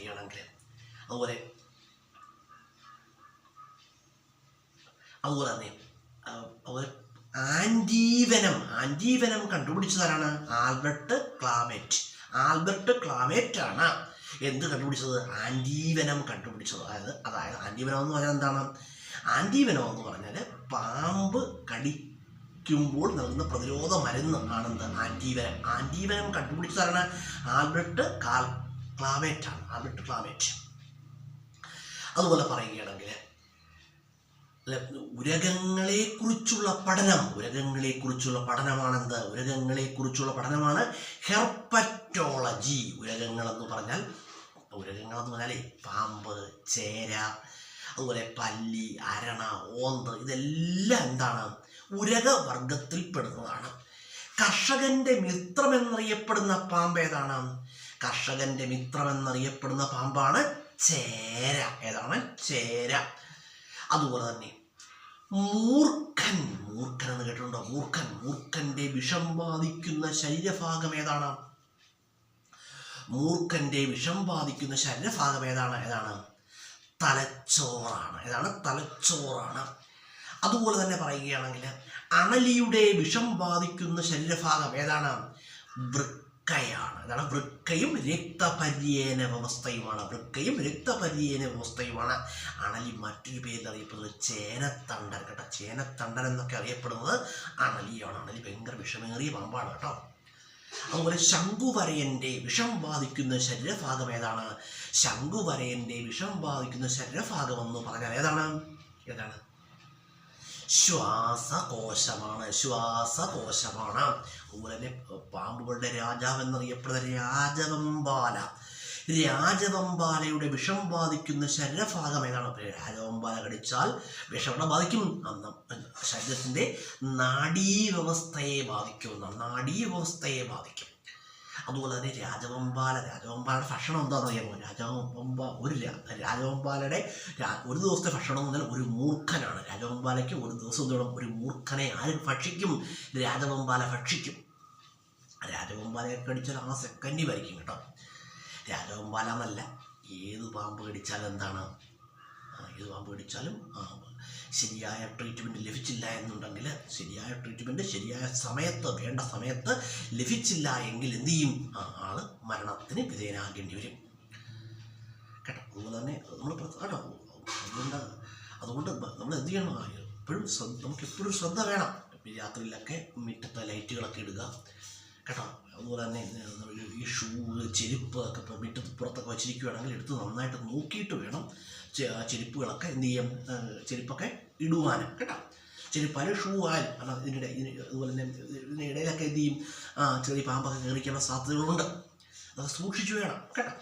പറയുകയാണെങ്കിൽ അതുപോലെ തന്നെ അതുപോലെ ആൻറ്റീവനം കണ്ടുപിടിച്ചതാരാണ്? ആൽബർട്ട് ക്ലാമറ്റ് ആണ് എന്ത് കണ്ടുപിടിച്ചത്? ആൻറ്റീവനം കണ്ടുപിടിച്ചത്. അതായത് ആൻറ്റീവനം എന്ന് പറഞ്ഞാൽ എന്താണ്? ആൻറ്റീവനം എന്ന് പറഞ്ഞാൽ പാമ്പ് കടിക്കുമ്പോൾ നൽകുന്ന പ്രതിരോധ മരുന്ന് ആണെന്ത്? ആൻറ്റീവനം കണ്ടുപിടിച്ചതാണ് ആൽബർട്ട് ക്ലാമറ്റ് ആണ്. അതുപോലെ പറയുകയാണെങ്കിൽ ഉരകങ്ങളെക്കുറിച്ചുള്ള പഠനമാണെന്ത്? ഉരകങ്ങളെക്കുറിച്ചുള്ള പഠനമാണ് ഹെർപ്പറ്റോളജി. ഉരകങ്ങൾ എന്ന് പറഞ്ഞാൽ പാമ്പ്, ചേര, അതുപോലെ പല്ലി, അരണ, ഓന്ത്, ഇതെല്ലാം എന്താണ്? ഉരകവർഗത്തിൽപ്പെടുന്നതാണ്. കർഷകന്റെ മിത്രമെന്നറിയപ്പെടുന്ന പാമ്പ് ഏതാണ്? കർഷകന്റെ മിത്രമെന്നറിയപ്പെടുന്ന പാമ്പാണ് ചേര. ഏതാണ്? ചേര. അതുപോലെ തന്നെ മൂർഖൻ എന്ന് കേട്ടിട്ടുണ്ടോ? മൂർഖന്റെ വിഷം ബാധിക്കുന്ന ശരീരഭാഗം ഏതാണ്? ഏതാണ്? തലച്ചോറാണ്. അതുപോലെ തന്നെ പറയുകയാണെങ്കിൽ അണലിയുടെ വിഷം ബാധിക്കുന്ന ശരീരഭാഗം ഏതാണ്? വൃക്കയാണ്. വൃക്കയും രക്തപര്യന വ്യവസ്ഥയുമാണ്. അണലി മറ്റൊരു പേരിൽ അറിയപ്പെടുന്നത് ചേനത്തണ്ടൻ. ചേനത്തണ്ടൻ എന്നൊക്കെ അറിയപ്പെടുന്നത് അണലിയാണ്. അണലി ഭയങ്കര വിഷമേറിയ പാമ്പാണ് കേട്ടോ. അതുപോലെ ശംഖുവരയന്റെ വിഷം ബാധിക്കുന്ന ശരീരഭാഗം ഏതാണ്? ശംഖുവരയന്റെ വിഷം ബാധിക്കുന്ന ശരീരഭാഗം എന്ന് പറഞ്ഞാൽ ഏതാണ്? ശ്വാസകോശമാണ്. അതുപോലെ തന്നെ പാമ്പുകളുടെ രാജാവ് എന്നറിയപ്പെടുന്ന രാജവെമ്പാലയുടെ വിഷം ബാധിക്കുന്ന ശരീരഭാഗം ഏതാണ്? രാജവെമ്പാല കടിച്ചാൽ വിഷം ബാധിക്കും. ശരീരത്തിന്റെ നാഡീവ്യവസ്ഥയെ ബാധിക്കും. അതുപോലെ തന്നെ രാജവെമ്പാലയുടെ ഭക്ഷണം എന്താണെന്ന് അറിയാമോ? രാജവെമ്പാലയുടെ ഒരു ദിവസത്തെ ഭക്ഷണം മുതൽ ഒരു മൂർഖനാണ്. രാജവെമ്പാലയ്ക്ക് ഒരു ദിവസം ഒരു മൂർഖനെ ആരും ഭക്ഷിക്കും? രാജവെമ്പാല ഭക്ഷിക്കും. രാജവെമ്പാലയെ കടിച്ചാൽ ആ സെക്കൻഡിൽ വരിക്കും കേട്ടോ. രാജവെമ്പാല എന്നല്ല, ഏത് പാമ്പ് കടിച്ചാലും എന്താണ്? ഏത് പാമ്പ് കടിച്ചാലും ശരിയായ ട്രീറ്റ്മെൻറ്റ് ലഭിച്ചില്ല എന്നുണ്ടെങ്കിൽ, ശരിയായ സമയത്ത് വേണ്ട സമയത്ത് ലഭിച്ചില്ല എങ്കിൽ എന്ത് ചെയ്യും? ആള് മരണത്തിന് വിധേയനാകേണ്ടി വരും കേട്ടോ. അതുപോലെ തന്നെ നമ്മൾ കേട്ടോ, അതുകൊണ്ട് നമ്മൾ എന്ത് ചെയ്യണം? നമുക്കെപ്പോഴും ശ്രദ്ധ വേണം. രാത്രിയിലൊക്കെ മുറ്റത്തെ ലൈറ്റുകളൊക്കെ ഇടുക കേട്ടോ. അതുപോലെ തന്നെ ഈ ഷൂ, ചെരുപ്പ് ഒക്കെ ഇപ്പോൾ മുറ്റത്ത് പുറത്തൊക്കെ വെച്ചിരിക്കുകയാണെങ്കിൽ എടുത്ത് നന്നായിട്ട് നോക്കിയിട്ട് വേണം ചെരുപ്പുകളൊക്കെ എന്ത് ചെയ്യാം? ചെരുപ്പൊക്കെ ഇടുവാനും കേട്ടോ. ചെരുപ്പായാലും ഷൂ ആയാലും. കാരണം അതുപോലെ തന്നെ ഇതിനിടയിലൊക്കെ എന്ത് ചെയ്യും? ചെറിയ പാമ്പൊക്കെ കയറിക്കാനുള്ള സാധ്യതകളുണ്ട്. അത് സൂക്ഷിച്ചു വേണം കേട്ടോ.